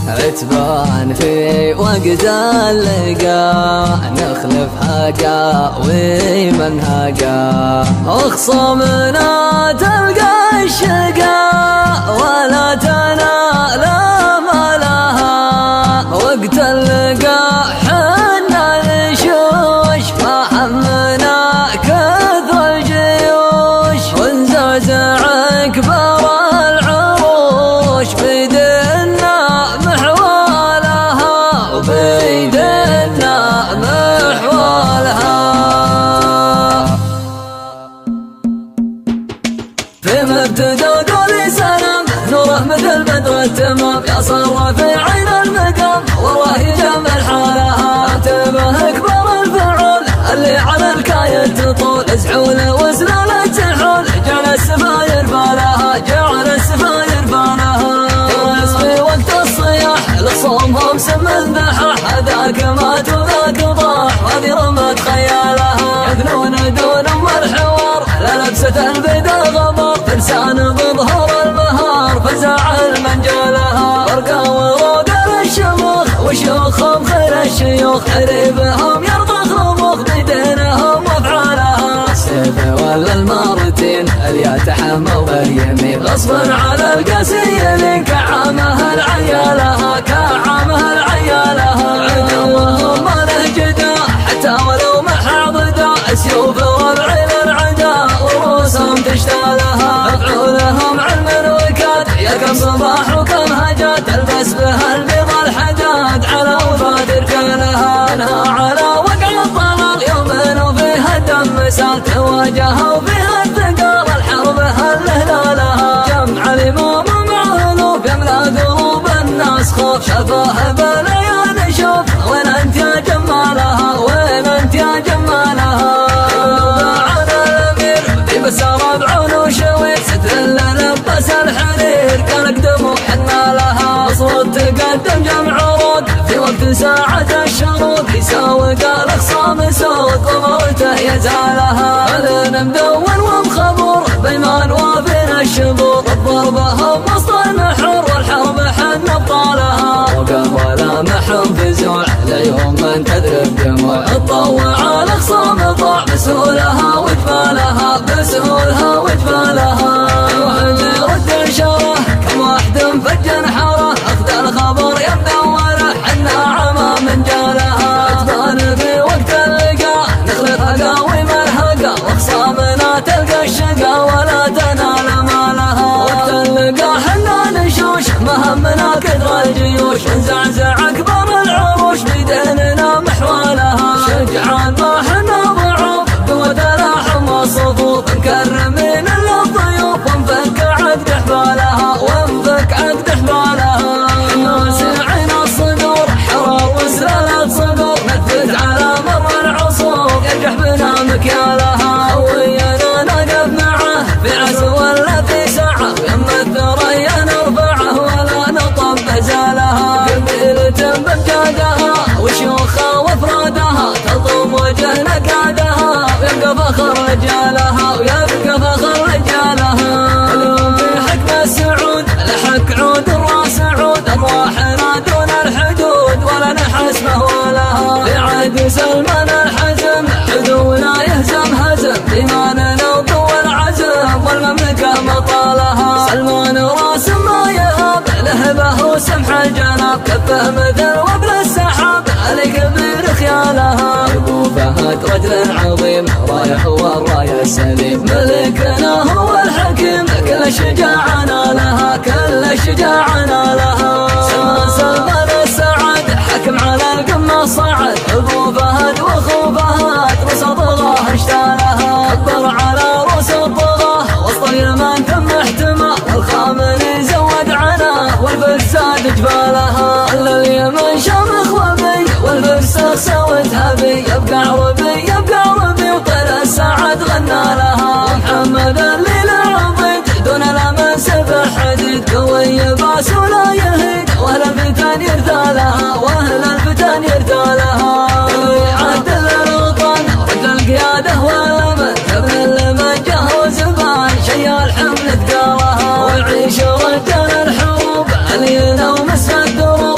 عتبان في وقت اللقاء نخلف حقا ومنهقا اخصامنا تلقى الشقاء ولا تنال ما لها وقت اللقاء حنا نشوش ما همنا كثر الجيوش ونزعزع كبار العروش بيدنا محوالها وبيدنا محوالها في مبتدأ قولي سلام نوره مثل بدر التمام يا صار في عين المقام والله يجمل حالها انتبه كبر الفعول اللي على الكايد تطول ازحول وزلالة تحول جعل السفاير بالها جعل السفاير بالها الناس في وقت الصياح لصومهم سم البحح هذاك مات وذاك ضاح وهذه رمت خيالها يثنون دون ام الحوار لا لبسة البيضا غبار فرسان بظهر المهار فزع المنجلها ورقة ورود الشموخ وشيوخهم خير الشيوخ قريبهم يرضخ رموخ بدينهم وافعالها السيف ولا المارتين اللي يتحموا باليمين غصبا على القاسيين كعامها العيالها كعامها العيالها عدوهم ما له جدا حتى ولو محاضدا سيوف وابعين العدا ورؤوسهم تشتالها افعولهم علم وكاد يا كم صباح وكم هجات تلبس بها البيض الحداد على وفاد رجالها انها على وقع الطلال يوم وفيها الدم سال تواجهها وفيها الثقال الحرب هلهلالها جمع الامام مع الوف يملا قلوب الناس خوف شفاه بليان شوف وين انت يا جمالها وين انت يا جمالها على الامير في بسارة بعون وشوير ستر لبس الحرير كان اقدم وحنا لها صوت تقدم جمع عروض في وقت ساعة الشروق يساوق الاخصام سوق وموته يزالها اذن مدون ومخبور بيمان وافين الشبور ضربهم وسط المحور والحرب حن ابطالها وقف ولا محن فزوع ليوم من تذرب دموع تطوع الاخصام ضاع بسهولها وجبالها بسهولها وجبالها واحد يرد شره كم واحد مفجن حره اخذ الخبر يبدا ولا حنا عمى من جالها عتبان في وقت اللقاء نخلط اقاوي مرهقه واخصامنا تلقى الشقا ولا تنال مالها وقت اللقاء حنا نشوش مهمنا كثر الجيوش نزعزع كبر العروش بيديننا محوالها شجعان ما حنا ضعوف قوة لاحم الصفوف نكرم من الضيوف ونفك عقد حبالها ونفك عقد حبالها ناسعين الصدور حرار وسلالة صدور نثبت على مر العصور يرجح بنا مكيالها ويانا نقف معه في عزو ولا في ساعة ويما الثريا نرفعه ولا نطب زالها قبيلة بمجادها وشيوخها وافرادها تضم وجه نكادها ويبقى فخر رجالها ويبقى فخر رجالها اليوم في حكم السعود لحق عود الراس عود ارواحنا دون الحدود ولا نحسبه ولها في عهد سلمان الحزم عدونا يهزم هزم ايماننا وقوى العزم والمملكه مطالها سلمان راس ما يهاب لهبه وسمح الجناب كفه مثل وبل السحاب علي كبير خيالها ابو فهد رجل عظيم رايح والرايه السليم ملكنا هو الحكيم كل شجاعنا لها كل شجاعنا لها سلمان السعد حكم على القمه صعد ابو فهد واخو فهد رؤوس الطغاه اشتالها كبر على رؤوس الطغاه وسط اليمن ثم احتمى والخامنئي زود عناه والفرسان جبالها خلى اليمن شامخ وبي والفرسخ سوتها بي يبقى عربي يبقى عربي وطلع السعد غنى لها محمد الليل عضيد دون الامل سفح حديد قوي باس ولا يهيد واهل الفتن يرثالها واهل الفتن يرثالها عدل الوطن رجل القياده والامل ابن اللمن جه وزبان شيا الحمل ثقالها ويعيش رجال الحروب علينا ومسك الدروب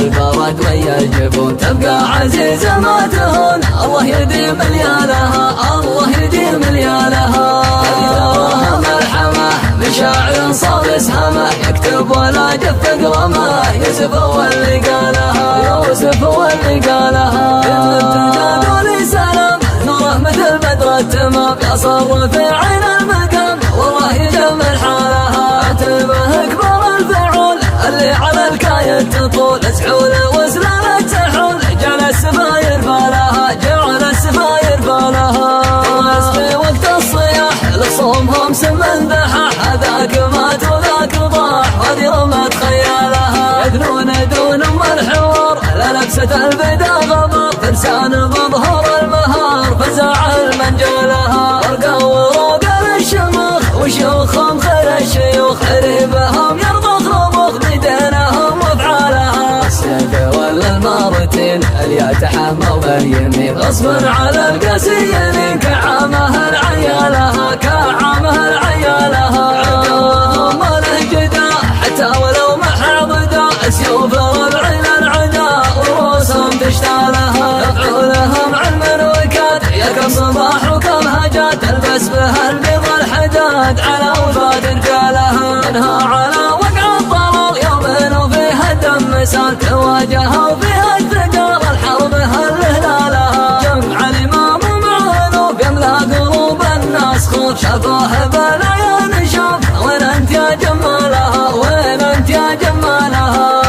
البرد ويا الجبون، تبقى عزيزة ما تهون. الله يديم ليالها، الله يديم ليالها. تراها ملحمة من شاعر صاب اسهمه، يكتب ولا جف قلمه. يوسف هو اللي قالها، يوسف هو اللي قالها. تقول لي سلام نوره مثل بدر التمام، يا صر في عين المقام والله يجمل حالها. اعتبه اكبر الفعول اللي على الكايد تطول، سحوله وسلالة تحول، جعل السفاير بالها، جعل السفاير بالها. الناس في وقت الصياح لصومهم سمن ذحاح، هذاك مات وذاك ضاح وهذه رمت خيالها. يدنون دون ام الحوار لا لبسة البدا غبار، فرسان مظهر المهار فزع المنجلها. ورقة وروق للشمخ وشيوخهم خير الشيوخ، ريبهم يرضخ رضخ بدينهم وافعالها. السيف ولا المارتين اللي يتحمى باليمين، غصبا على القاسيين كعامها العيالها، كعامها العيالها. عدوهم الهجدا حتى ولو محابدا، سيوف ربعين العدا ورؤوسهم تشتالها. يفعولهم علم وكاد يا كم صباح وكم هجات، تلبس بها البيض الحداد على وفاد رجالها. منها على وقع الطلال يوم وفيها الدم سال، تواجهها وفيها الثقال الحرب هلالها. جمع الامام ومعانوف يملا قلوب الناس خوف، شافوه بالعيان شوف. وين انت يا جمالها، وين انت يا جمالها.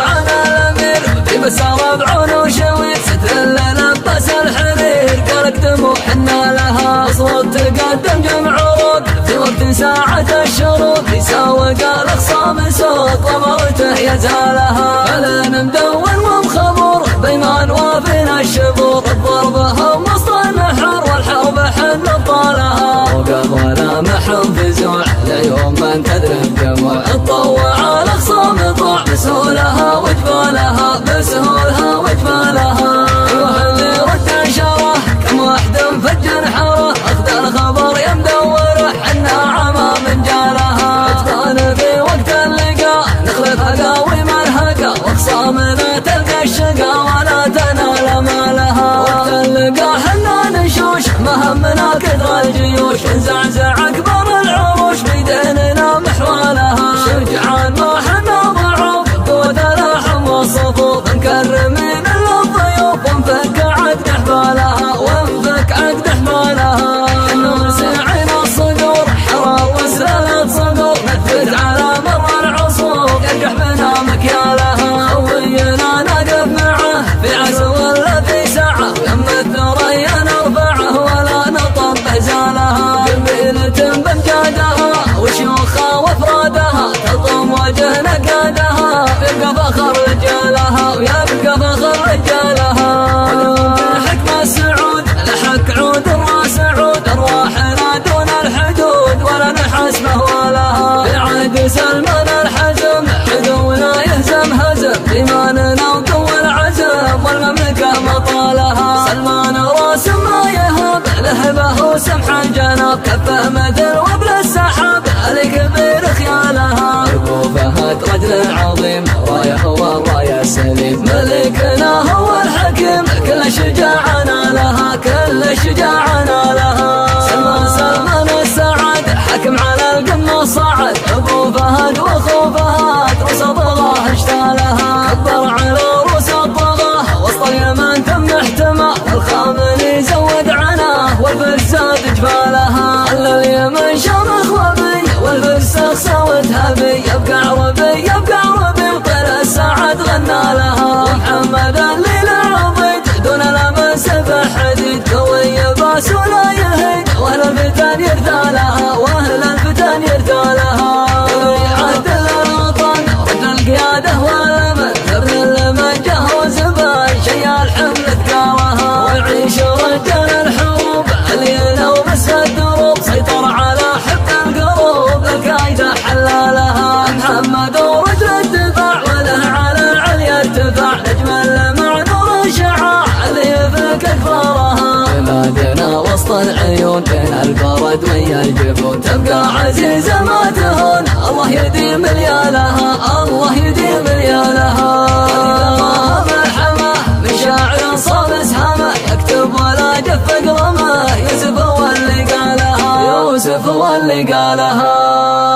معنا الامير بس ربعون وشوير، ستر اللي لبس الحرير قالك دموع حنا لها. صوت تقدم جمع عروق في وقت ساعة الشروق، يساوق الاخصام صوت ومرته يزالها. فلان مدون ومخبور بيمان وافينا الشبور، ضربهم وسط النحر والحرب حن طالها. وقف ولا محن فزوع ليوم من تدرب جموع، تطوع الاخصام طاع بسهولها وجبالها، بسهولها وجبالها. واللي رد شره كم واحد مفجر حره، اخذ الخبر يا مدوره حنا عمى من جالها. اتقان في وقت اللقاء نخلف هقاوي مرهقه، واخصامنا تلقى الشقا ولا تنال مالها. وقت اللقاء حنا نشوش مهمنا كثر الجيوش، نزعزع اكبر العروش بيديننا محوالها. شجعان ما حنا ضعوف قوة الاحم والصفوف، مكرمين للضيوف ونفك عقد حبالها، ونفك عقد حبالها. حنا ساعين الصقور حرار وسلالة صقور، نثبت على مر العصور يرجح بنا مكيالها. خوينا نقف معه في عسى ولا في ساعة، ويم الثريا نرفعه ولا نطب هزالها. قبيلة بمجادها وشيوخها وافرادها، تضم وجه نقادها. يبقى فخر رجالها ويبقى فخر رجالها. حكم السعود لحق عود الراس عود، ارواحنا دون الحدود ولا نحسبه ولها. بعهد سلمان الحزم عدونا يهزم هزم، ايماننا وقوى العزم والمملكه مطالها. سلمان راس ما يهاب لهبه وسمح الجناب، كفه مثل وبل السحاب علي كبير خيالها. ابو فهد رجل عظيم رايه هو الرايه السليم، ملكنا هو الحكيم كل شجاعنا لها، كل شجاعنا لها. سلمان السعد حكم على القمه صعد، ابو فهد واخو فهد رؤوس الطغاه اشتالها. كبر على رؤوس الطغاه وسط اليمن تم احتمى، الخامنئي زود عناه والفرسان جبالها. خلى اليمن شمخ وبي والفرسخ سوتها بي، يبقى عربي يبقى عربي وطير السعد غنى لها. ومحمد الليل عضيد دون الامل سفح حديد، قوي باس ولا يهيد واهل الفتن يرثى لها، واهل الفتن يرثى لها. عدل الوطن رجل القياده والامل، ابن المنجه وزبان شي الحمل ثقالها. ويعيش رجال الحروب اللي لو بس الدروب، سيطر على حب القلوب الكايده حلالها. محمد ورجل الدفاع وله على العليا ارتفاع، نجم مع نور الشعاع اللي يفك اكبرها. بلادنا وسط العيون يمكن الفرد ويا الجفون تبقى عزيزة ما تهون. الله يديم ليالها الله يديم ليالها. ملحمة من شاعر صاب اسهامه يكتب ولا جف قلمه. يوسف هو اللي قالها يوسف هو اللي قالها.